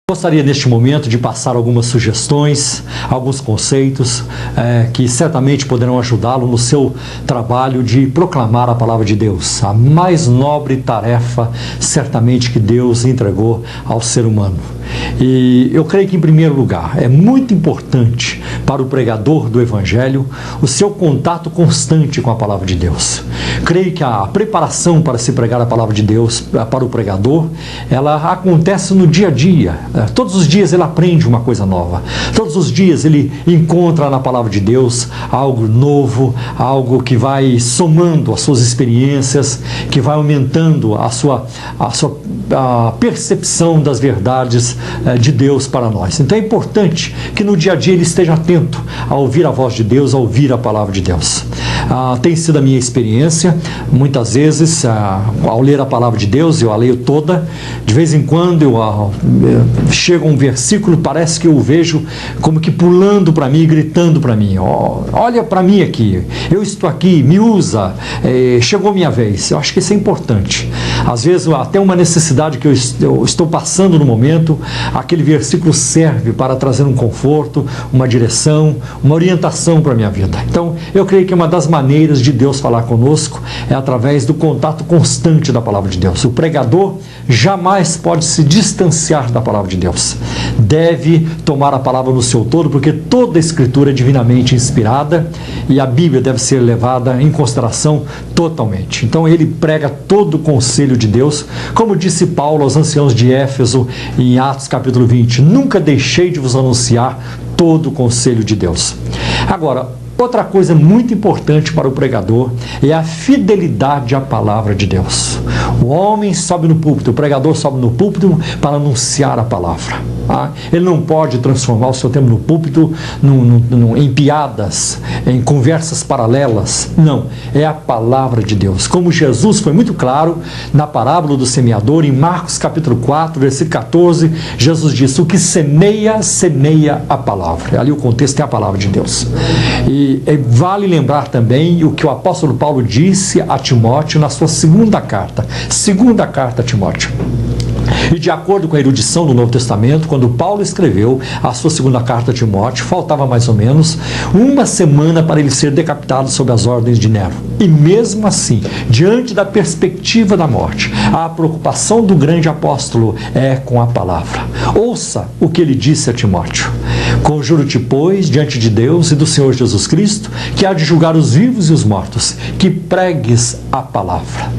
Gostaria neste momento de passar algumas sugestões, alguns conceitos que certamente poderão ajudá-lo no seu trabalho de proclamar a palavra de Deus, a mais nobre tarefa certamente que Deus entregou ao ser humano. E eu creio que, em primeiro lugar, é muito importante para o pregador do Evangelho o seu contato constante com a palavra de Deus. Creio que a preparação para se pregar a palavra de Deus para o pregador, ela acontece no dia a dia. Todos os dias ele aprende uma coisa nova. Todos os dias ele encontra na palavra de Deus algo novo, algo que vai somando as suas experiências, que vai aumentando a sua percepção das verdades de Deus para nós. Então é importante que no dia a dia ele esteja atento a ouvir a voz de Deus, a ouvir a palavra de Deus. Tem sido a minha experiência, muitas vezes, ao ler a palavra de Deus, eu a leio toda, de vez em quando chega um versículo, parece que eu o vejo como que pulando para mim, gritando para mim, olha para mim aqui, eu estou aqui, me usa, chegou minha vez. Eu acho que isso é importante. Às vezes, até uma necessidade que eu estou passando no momento, aquele versículo serve para trazer um conforto, uma direção, uma orientação para a minha vida. Então, eu creio que uma das maneiras de Deus falar conosco é através do contato constante da palavra de Deus. O pregador jamais pode se distanciar da palavra de Deus. Deve tomar a palavra no seu todo, porque toda a Escritura é divinamente inspirada e a Bíblia deve ser levada em consideração totalmente. Então ele prega todo o conselho de Deus, como disse Paulo aos anciãos de Éfeso em Atos capítulo 20, nunca deixei de vos anunciar todo o conselho de Deus. Agora, outra coisa muito importante para o pregador é a fidelidade à palavra de Deus. O homem sobe no púlpito, o pregador sobe no púlpito para anunciar a palavra. Ele não pode transformar o seu tempo no púlpito em piadas, em conversas paralelas. Não, é a palavra de Deus. Como Jesus foi muito claro na parábola do semeador, em Marcos capítulo 4, versículo 14, Jesus disse, o que semeia, semeia a palavra. Ali o contexto é a palavra de Deus. E vale lembrar também o que o apóstolo Paulo disse a Timóteo na sua segunda carta a Timóteo. E de acordo com a erudição do Novo Testamento, quando Paulo escreveu a sua segunda carta a Timóteo, faltava mais ou menos uma semana para ele ser decapitado sob as ordens de Nero. E mesmo assim, diante da perspectiva da morte, a preocupação do grande apóstolo é com a palavra. Ouça o que ele disse a Timóteo. Conjuro-te, pois, diante de Deus e do Senhor Jesus Cristo, que há de julgar os vivos e os mortos, que pregues a palavra.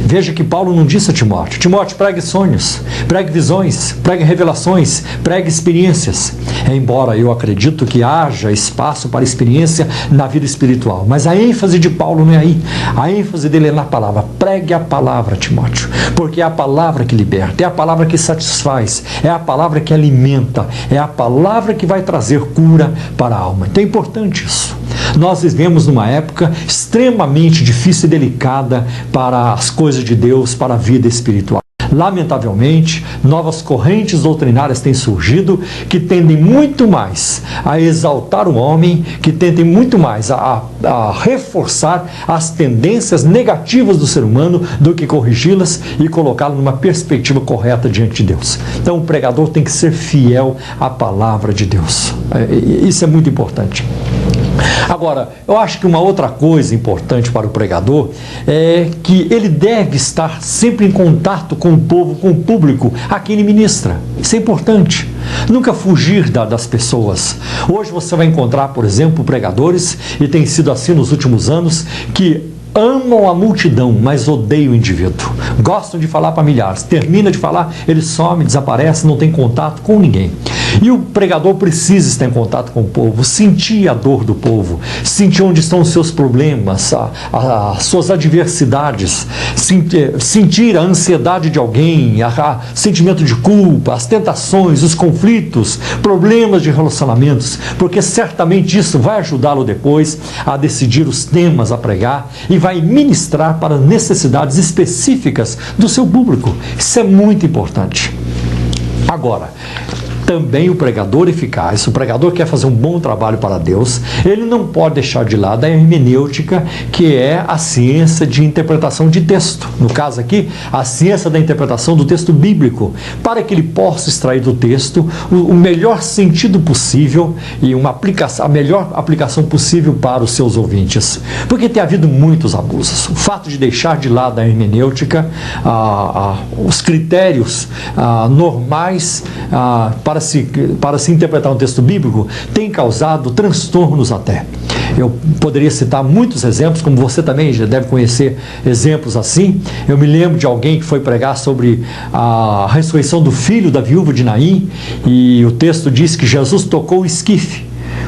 Veja que Paulo não disse a Timóteo, pregue sonhos, pregue visões, pregue revelações, pregue experiências. Embora eu acredito que haja espaço para experiência na vida espiritual, mas a ênfase de Paulo não é aí. A ênfase dele é na palavra. Pregue a palavra, Timóteo, porque é a palavra que liberta, é a palavra que satisfaz, é a palavra que alimenta, é a palavra que vai trazer cura para a alma. Então é importante isso. Nós vivemos numa época extremamente difícil e delicada para as coisas de Deus, para a vida espiritual. Lamentavelmente, novas correntes doutrinárias têm surgido que tendem muito mais a exaltar o homem, que tendem muito mais a reforçar as tendências negativas do ser humano do que corrigi-las e colocá-lo numa perspectiva correta diante de Deus. Então o pregador tem que ser fiel à palavra de Deus. Isso é muito importante. Agora, eu acho que uma outra coisa importante para o pregador é que ele deve estar sempre em contato com o povo, com o público a quem ele ministra. Isso é importante. Nunca fugir das pessoas. Hoje você vai encontrar, por exemplo, pregadores, e tem sido assim nos últimos anos, que amam a multidão, mas odeiam o indivíduo. Gostam de falar para milhares. Termina de falar, ele some, desaparece, não tem contato com ninguém. E o pregador precisa estar em contato com o povo, sentir a dor do povo, sentir onde estão os seus problemas, as suas adversidades, sentir a ansiedade de alguém, sentimento de culpa, as tentações, os conflitos, problemas de relacionamentos, porque certamente isso vai ajudá-lo depois a decidir os temas a pregar e vai ministrar para necessidades específicas do seu público. Isso é muito importante. Agora, também o pregador eficaz, o pregador que quer fazer um bom trabalho para Deus, ele não pode deixar de lado a hermenêutica, que é a ciência de interpretação de texto. No caso aqui, a ciência da interpretação do texto bíblico, para que ele possa extrair do texto o melhor sentido possível e a melhor aplicação possível para os seus ouvintes. Porque tem havido muitos abusos. O fato de deixar de lado a hermenêutica, os critérios normais para se interpretar um texto bíblico, tem causado transtornos até. Eu poderia citar muitos exemplos, como você também já deve conhecer exemplos assim. Eu me lembro de alguém que foi pregar sobre a ressurreição do filho da viúva de Naim, e o texto diz que Jesus tocou o esquife,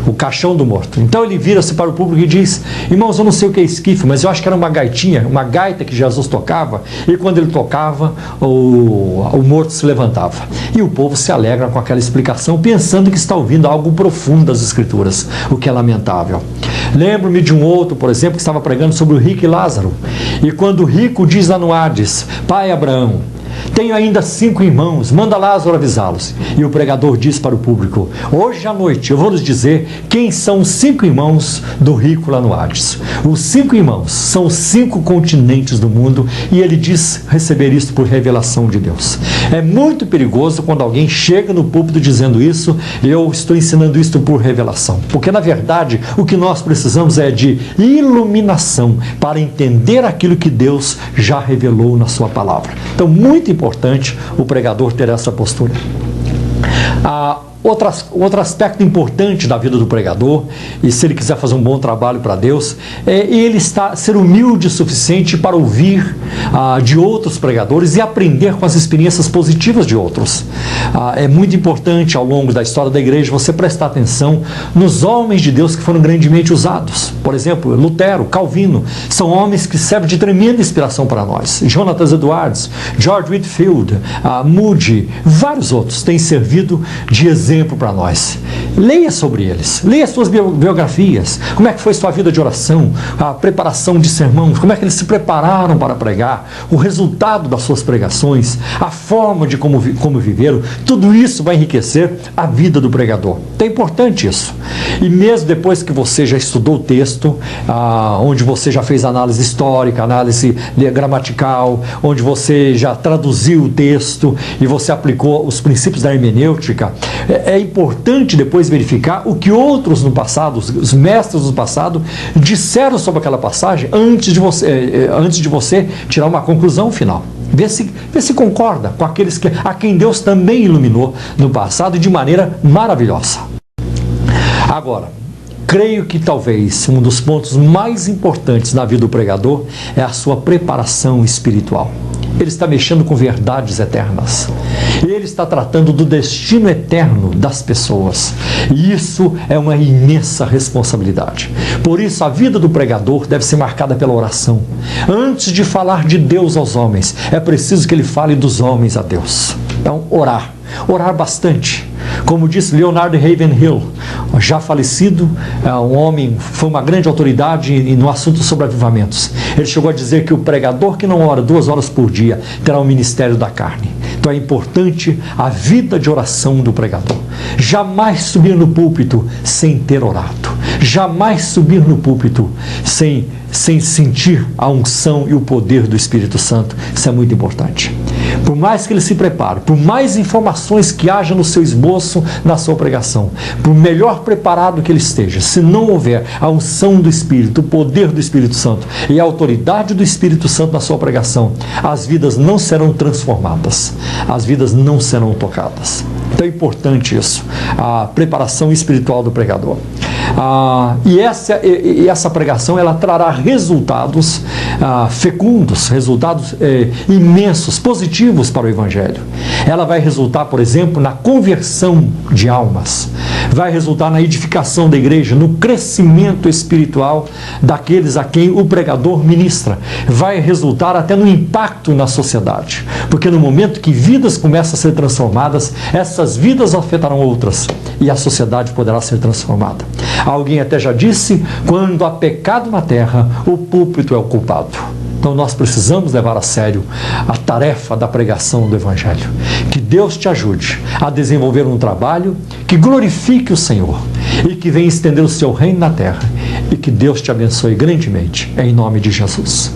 o caixão do morto. Então ele vira-se para o público e diz: irmãos, eu não sei o que é esquife, mas eu acho que era uma gaitinha, uma gaita que Jesus tocava, e quando ele tocava, o morto se levantava. E o povo se alegra com aquela explicação, pensando que está ouvindo algo profundo das Escrituras, o que é lamentável. Lembro-me de um outro, por exemplo, que estava pregando sobre o rico e Lázaro, e quando o rico diz lá no Hades: pai Abraão, tenho ainda 5 irmãos, manda Lázaro avisá-los. E o pregador diz para o público: hoje à noite eu vou lhes dizer quem são os 5 irmãos do rico lá no Hades. Os 5 irmãos são os 5 continentes do mundo, e ele diz receber isso por revelação de Deus. É muito perigoso quando alguém chega no púlpito dizendo isso: eu estou ensinando isso por revelação. Porque na verdade o que nós precisamos é de iluminação para entender aquilo que Deus já revelou na sua palavra. Então, muito importante o pregador ter essa postura. Outro aspecto importante da vida do pregador, e se ele quiser fazer um bom trabalho para Deus, é ele ser humilde o suficiente para ouvir de outros pregadores e aprender com as experiências positivas de outros. É muito importante ao longo da história da igreja você prestar atenção nos homens de Deus que foram grandemente usados. Por exemplo, Lutero, Calvino, são homens que servem de tremenda inspiração para nós. Jonathan Edwards, George Whitefield, Moody, vários outros têm servido de exemplo para nós. Leia sobre eles, leia suas biografias, como é que foi sua vida de oração, a preparação de sermão, como é que eles se prepararam para pregar, o resultado das suas pregações, a forma de como viveram. Tudo isso vai enriquecer a vida do pregador. Então é importante isso. E mesmo depois que você já estudou o texto, onde você já fez análise histórica, análise gramatical, onde você já traduziu o texto e você aplicou os princípios da hermenêutica, é importante depois verificar o que outros no passado, os mestres do passado, disseram sobre aquela passagem antes de você tirar uma conclusão final. Vê se concorda com aqueles a quem Deus também iluminou no passado e de maneira maravilhosa. Agora, creio que talvez um dos pontos mais importantes na vida do pregador é a sua preparação espiritual. Ele está mexendo com verdades eternas. Ele está tratando do destino eterno das pessoas. E isso é uma imensa responsabilidade. Por isso, a vida do pregador deve ser marcada pela oração. Antes de falar de Deus aos homens, é preciso que ele fale dos homens a Deus. Então, orar. Orar bastante. Como disse Leonard Ravenhill, já falecido, um homem, foi uma grande autoridade no assunto sobre avivamentos. Ele chegou a dizer que o pregador que não ora 2 horas por dia terá o ministério da carne. Então é importante a vida de oração do pregador. Jamais subir no púlpito sem ter orado. Jamais subir no púlpito sem sentir a unção e o poder do Espírito Santo. Isso é muito importante. Por mais que ele se prepare, por mais informações que haja no seu esboço, na sua pregação, por melhor preparado que ele esteja, se não houver a unção do Espírito, o poder do Espírito Santo e a autoridade do Espírito Santo na sua pregação, as vidas não serão transformadas, as vidas não serão tocadas. Então é importante isso, a preparação espiritual do pregador. E essa pregação ela trará resultados fecundos, resultados imensos, positivos para o Evangelho. Ela vai resultar, por exemplo, na conversão de almas, vai resultar na edificação da igreja, no crescimento espiritual daqueles a quem o pregador ministra, vai resultar até no impacto na sociedade, porque no momento que vidas começam a ser transformadas, essas vidas afetarão outras e a sociedade poderá ser transformada. Alguém até já disse: quando há pecado na terra, o púlpito é o culpado. Então nós precisamos levar a sério a tarefa da pregação do Evangelho. Que Deus te ajude a desenvolver um trabalho que glorifique o Senhor e que venha estender o seu reino na terra. E que Deus te abençoe grandemente, em nome de Jesus.